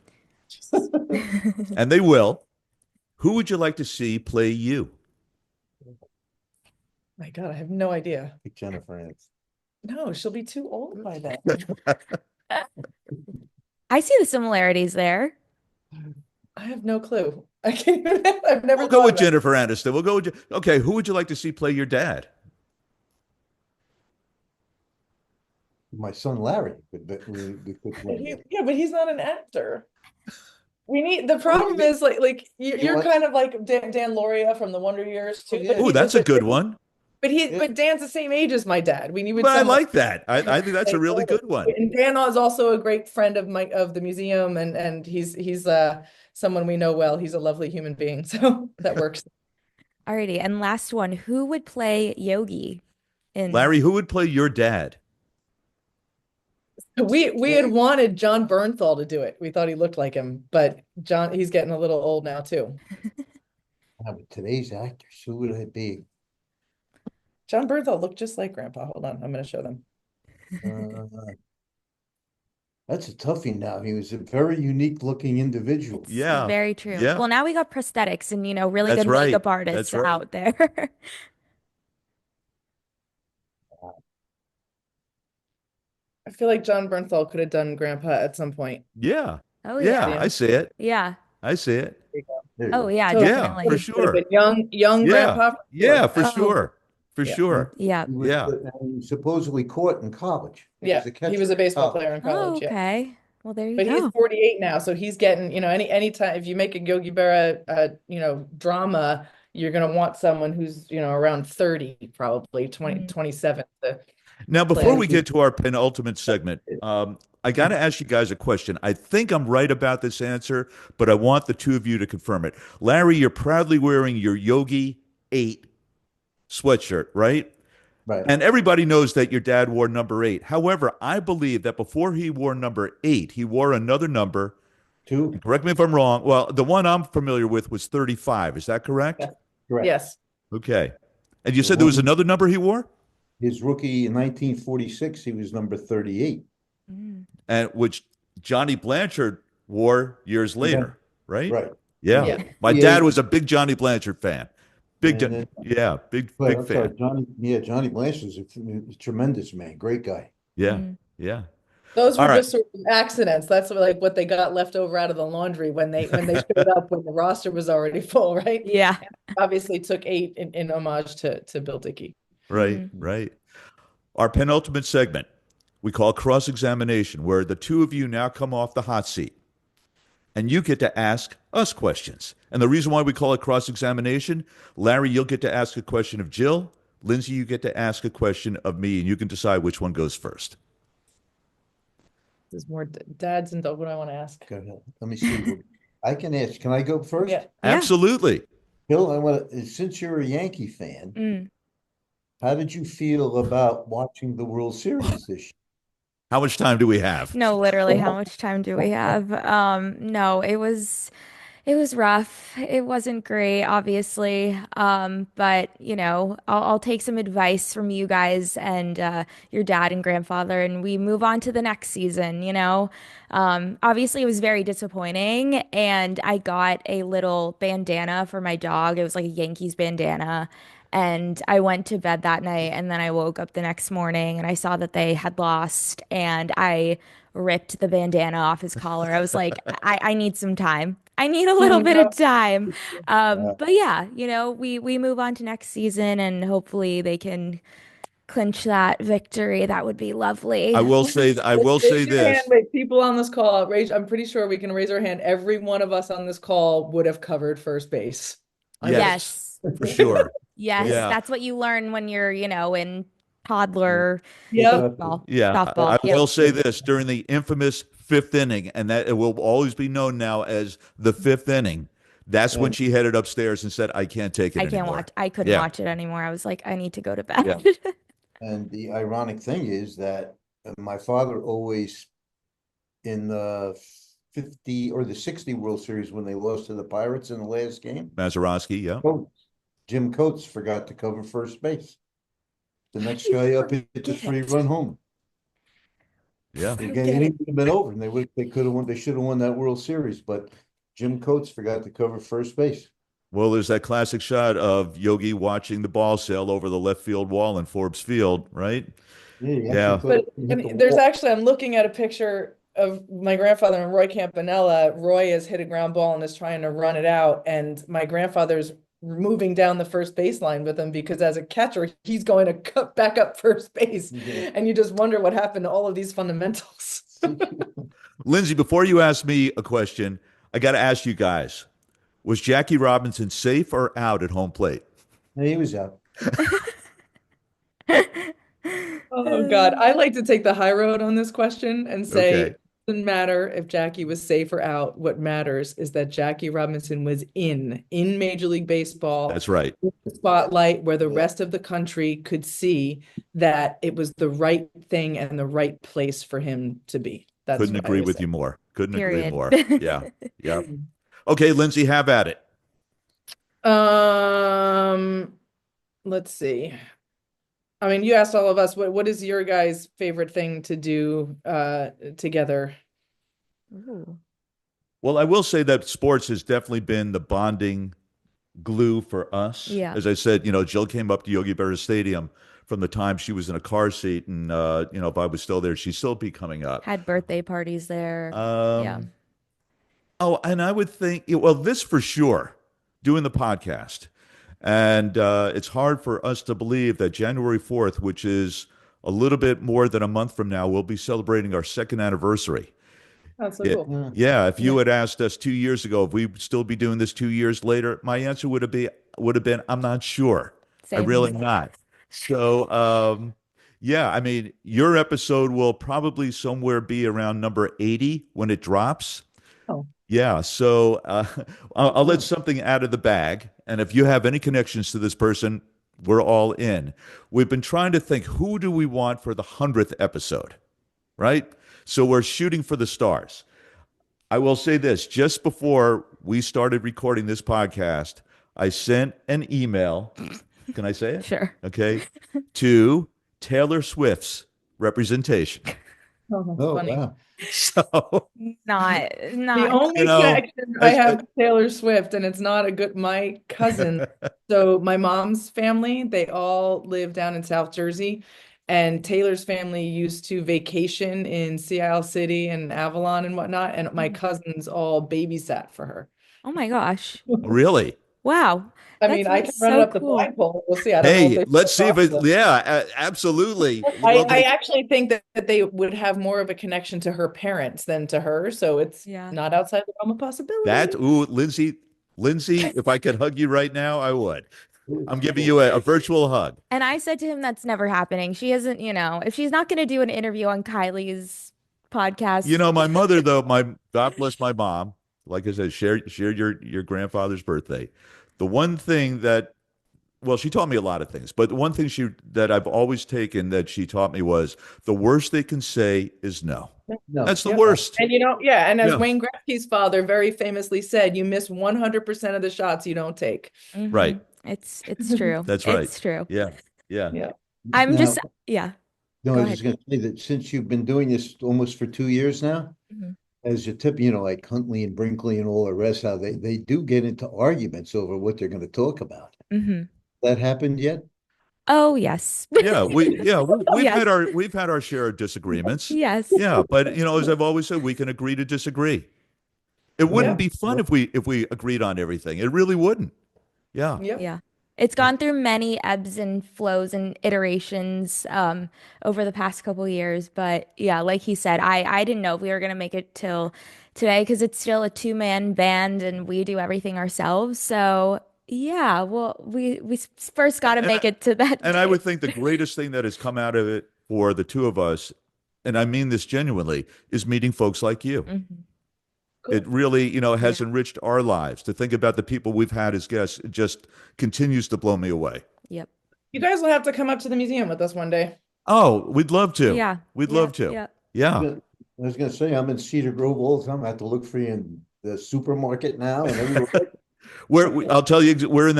and they will, who would you like to see play you? My God, I have no idea. Like Jennifer Aniston. No, she'll be too old by then. I see the similarities there. I have no clue. I can't even, I've never We'll go thought with about it. Jennifer Aniston. We'll go with, okay, who would you like to see play your dad? My son Larry we could play. Yeah, but he's not an actor. The problem is like you're what? kind of like Dan Lauria from the Wonder Years too. Yeah. Oh, that's a good one. But Dan's the same age as my dad. We need But I someone. like that. I think that's a really good one. And Dan is also a great friend of the museum, and he's someone we know well. He's a lovely human being, so that works. Alrighty. And last one, who would play Yogi in Larry, who would play your dad? We had wanted John Bernthal to do it. We thought he looked like him, but he's getting a little old now too. But today's actors, who would it be? John Bernthal looked just like Grandpa. Hold on, I'm going to show them. That's a toughie now. He was a very unique looking individual. It's Yeah. very true. Yeah. Well, now we got prosthetics and really That's good right. makeup artists That's right. out there. I feel like John Bernthal could have done Grandpa at some point. Yeah. Oh Yeah, yeah. I see it. Yeah. I see it. There you Oh go. yeah, Totally. Yeah, definitely. for Could have sure. been young Yeah. Grandpa. Yeah, for Oh. sure. For Yeah. sure. Yeah. He was, Yeah. he was supposedly caught in college. Yeah, he was a baseball college. player in Oh, college. Yeah, okay. Well, there you but he's go. 48 now, so he's getting any time if you make a Yogi Berra drama, you're gonna want someone who's around 30, probably 20, 27. Now, before Play. we get to our penultimate segment, I got to ask you guys a question. I think I'm right about this answer, but I want the two of you to confirm it. Larry, you're proudly wearing your Yogi 8 sweatshirt, right? Right. And everybody knows that your dad wore number 8. However, I believe that before he wore number 8, he wore another number. Two. Correct me if I'm wrong. Well, the one I'm familiar with was 35. Is that correct? Yes. Correct. Yes. Okay. And you said there was another number he wore? His rookie in 1946, he was number 38. Mm. And which Johnny Blanchard War years Yeah. later, right? Right. Yeah. Yeah. My Yeah. dad was a big Johnny Blanchard fan. And then, but Big I'm sorry, fan. Johnny Blanchard is a tremendous man, great guy. Yeah. Mm. Yeah. Those All were right. just sort of accidents. That's like what they got left over out of the laundry when they showed up when the roster was already full, right? Yeah. Obviously took 8 in homage to Bill Dickey. Right, Mm. right. Our penultimate segment we call cross-examination, where the two of you now come off the hot seat and you get to ask us questions. And the reason why we call it cross-examination, Larry, you'll get to ask a question of Jill. Lindsay, you get to ask a question of me, and you can decide which one goes first. There's more dads and what I want to ask. Go ahead. Let me see. I can ask. Can I go first? Yeah. Absolutely. Bill, since you're a Yankee fan, Mm. how did you feel about watching the World Series this year? How much time do we have? No, literally, how much time do we have? No, it was rough. It wasn't great, obviously. But I'll take some advice from you guys and your dad and grandfather, and we move on to the next season. Obviously, it was very disappointing, and I got a little bandana for my dog. It was like a Yankees bandana. And I went to bed that night, and then I woke up the next morning and I saw that they had lost, and I ripped the bandana off his collar. I was like, I need some time. I need a little bit of time. But yeah, we move on to next season, and hopefully they can clinch that victory. That would be lovely. I will say Raise your this. hand, wait, people on this call, I'm pretty sure we can raise our hand. Every one of us on this call would have covered first base. Yes, for sure. Yes, Yeah. that's what you learn when you're, in toddler Yep. baseball, Yeah, softball. I will say this during the infamous fifth inning, and that it will always be known now as the fifth inning. That's when she headed upstairs and said, "I can't take it I can't anymore." watch. I couldn't Yeah. watch it anymore. I was like, I need to go to bed. Yeah. And the ironic thing is that my father always, in the 50 or the 60 World Series when they lost to the Pirates in the last game, Mazeroski, yeah. Jim Coates forgot to cover first base. The next guy up hit the 3-run home. Yeah. The game would have been over, and they could have won. They should have won that World Series, but Jim Coates forgot to cover first base. Well, there's that classic shot of Yogi watching the ball sail over the left field wall in Forbes Field, right? Yeah. But there's actually, I'm looking at a picture of my grandfather and Roy Campanella. Roy has hit a ground ball and is trying to run it out, and my grandfather's moving down the first baseline with him because as a catcher, he's going to cut back up first base. Yeah. And you just wonder what happened to all of these fundamentals. Lindsay, before you ask me a question, I got to ask you guys, was Jackie Robinson safe or out at home plate? He was out. Oh God, I like to take the high road on this question and say Okay. it doesn't matter if Jackie was safe or out. What matters is that Jackie Robinson was in Major League Baseball. That's right. In the spotlight where the rest of the country could see that it was the right thing and the right place for him to be. That's Couldn't what I agree would with say. you more. Couldn't agree Period. more. Yeah. Yeah. Okay, Lindsay, have at it. Let's see. I mean, you asked all of us, what is your guys' favorite thing to do together? Ooh. Well, I will say that sports has definitely been the bonding glue for us. Yeah. As I said, Jill came up to Yogi Berra Stadium from the time she was in a car seat, and if I was still there, she'd still be coming up. Had birthday parties there. Yeah. Oh, and I would think, well, this for sure, doing the podcast. And it's hard for us to believe that January 4th, which is a little bit more than a month from now, we'll be celebrating our second anniversary. That's so Yeah. cool. Yeah, if you had asked us 2 years ago if we'd still be doing this 2 years later, my answer would have been, I'm not sure. I Same. really not. So, yeah, I mean, your episode will probably somewhere be around number 80 when it drops. Oh. Yeah, so I'll let something out of the bag. And if you have any connections to this person, we're all in. We've been trying to think, who do we want for the 100th episode, right? So we're shooting for the stars. I will say this, just before we started recording this podcast, I sent an email, can I say it? Sure. Okay, to Taylor Swift's representation. Oh, that's Oh, funny. wow. So, Not, The not. only know, connection I as- have to Taylor Swift, and it's not a good, my cousin. So my mom's family, they all live down in South Jersey, and Taylor's family used to vacation in Sea Isle City and Avalon and whatnot, and my cousins all babysat for her. Oh my gosh. really? Wow. I That's mean, I can run it so up the cool. flagpole. We'll see. I don't know if Hey, they let's see still if talk it, to them. yeah, absolutely. Well, I actually think that they would have more of a connection to her parents than to her, so it's Yeah. not outside the realm of that, possibility. ooh, Lindsay, if I could hug you right now, I would. I'm giving you a virtual hug. And I said to him, that's never happening. She isn't, if she's not going to do an interview on Kylie's You podcast. know, my mother, though, God bless my mom, like I said, shared your grandfather's birthday. The one thing that, well, she taught me a lot of things, but the one thing that I've always taken that she taught me was the worst they can say is no. No. That's the Yep. worst. And yeah, and as Yeah, Wayne Gretzky's father very famously said, you miss 100% of the shots you don't take. Mhm. right. It's true. That's right. It's true. Yeah, yeah. Yeah. I'm Now, just, yeah, no, I go was ahead. just going to say that since you've been doing this almost for 2 years now, Mhm. as a tip, like Huntley and Brinkley and all the rest, how they do get into arguments over what they're going to talk about. Mhm. That happened yet? Oh, yes. We've Yes. we've had our share of disagreements. Yes. Yeah, but as I've always said, we can agree to disagree. It wouldn't Yeah. be fun if we agreed on everything. It really wouldn't. Yeah. Yep. Yeah. It's gone through many ebbs and flows and iterations over the past couple years. But yeah, like he said, I didn't know if we were going to make it till today because it's still a two-man band and we do everything ourselves. So yeah, well, we first got to And make it to that and I day. would think the greatest thing that has come out of it for the two of us, and I mean this genuinely, is meeting folks like you. Mhm. It Cool. really, has Yeah. enriched our lives. To think about the people we've had as guests, it just continues to blow me away. Yep. You guys will have to come up to the museum with us one day. Oh, we'd love to. Yeah. We'd love Yep. to. Yep. Yeah. I was going to say, I'm in Cedar Grove all the time. I have to look for you in the supermarket now and everywhere. I'll tell you, we're in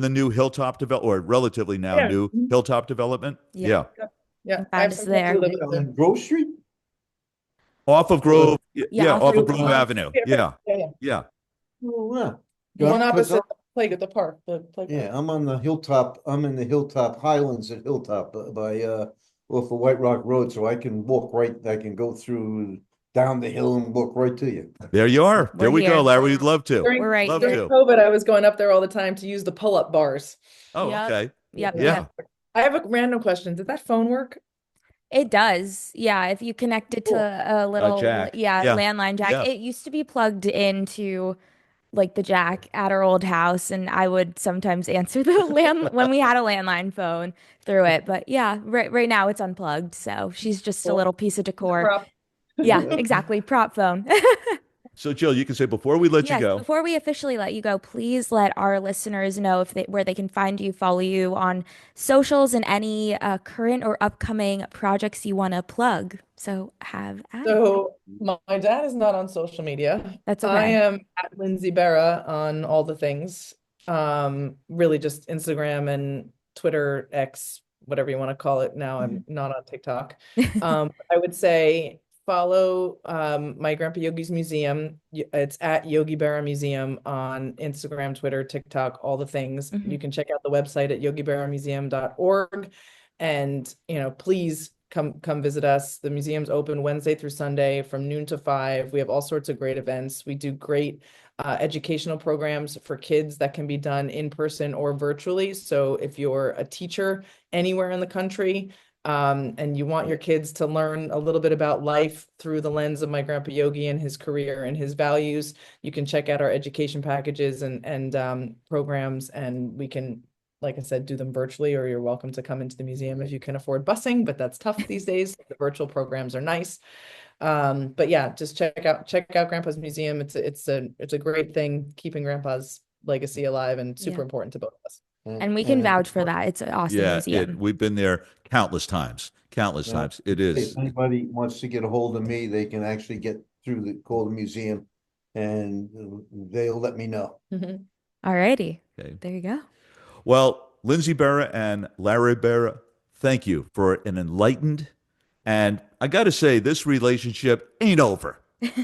the new Hilltop develop or relatively now Yeah. new Hilltop development. Yeah. Yeah. Yeah. I Find have us some friends there. who live out there. On Grove Street? Off of Grove. Yeah, off off of of Grove Grove. Avenue. Yeah. Yeah. Yeah. Yeah. Oh, wow. The one Yeah, 'cause opposite the play at the park. The playground. yeah, I'm on the hilltop. I'm in the Hilltop Highlands at Hilltop by off of White Rock Road, so I can walk right. I can go through down the hill and walk right to you. There you are. We're There we go, here. Larry. We'd love to. During, We're right Love here. during to. COVID, I was going up there all the time to use the pull-up bars. Oh, Yep. okay. Yep. Yeah. Yep. I have a random question. Did that phone work? It does. Yeah, if you connect it to Cool. a little, Jack. yeah, Yeah. landline jack. Yeah. It used to be plugged into like the jack at our old house, and I would sometimes answer the land when we had a landline phone through it. But yeah, right now it's unplugged, so she's just a Cool. little piece of decor. Prop. Yeah, exactly. Prop phone. So, Jill, you can say before we let you Yes, go. before we officially let you go, please let our listeners know where they can find you, follow you on socials, and any current or upcoming projects you want to plug. So have at it. So my dad is not on social media. That's I okay. am at Lindsay Berra on all the things. Really just Instagram and Twitter, X, whatever you want to call it. Now I'm not on TikTok. I would say follow my Grandpa Yogi's museum. It's at Yogi Berra Museum on Instagram, Twitter, TikTok, all the things. You can check out the website at yogiberramuseum.org. And please come visit us. The museum's open Wednesday through Sunday from noon to 5. We have all sorts of great events. We do great educational programs for kids that can be done in person or virtually. So if you're a teacher anywhere in the country, and you want your kids to learn a little bit about life through the lens of my Grandpa Yogi and his career and his values, you can check out our education packages and programs, and we can, like I said, do them virtually, or you're welcome to come into the museum if you can afford busing, but that's tough these days. The virtual programs are nice. But yeah, just check out Grandpa's museum. It's a great thing, keeping Grandpa's legacy alive and super important to both of us. And we can vouch for that. It's an awesome museum. We've been there countless times. Countless times. It is. If anybody wants to get a hold of me, they can actually call the museum and they'll let me know. All righty. Okay. There you go. Well, Lindsay Berra and Larry Berra, thank you for an enlightened And I got to say, this relationship ain't over.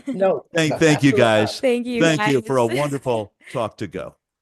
No, Thank you absolutely not. guys. Thank you, Thank you for a guys. wonderful talk to go.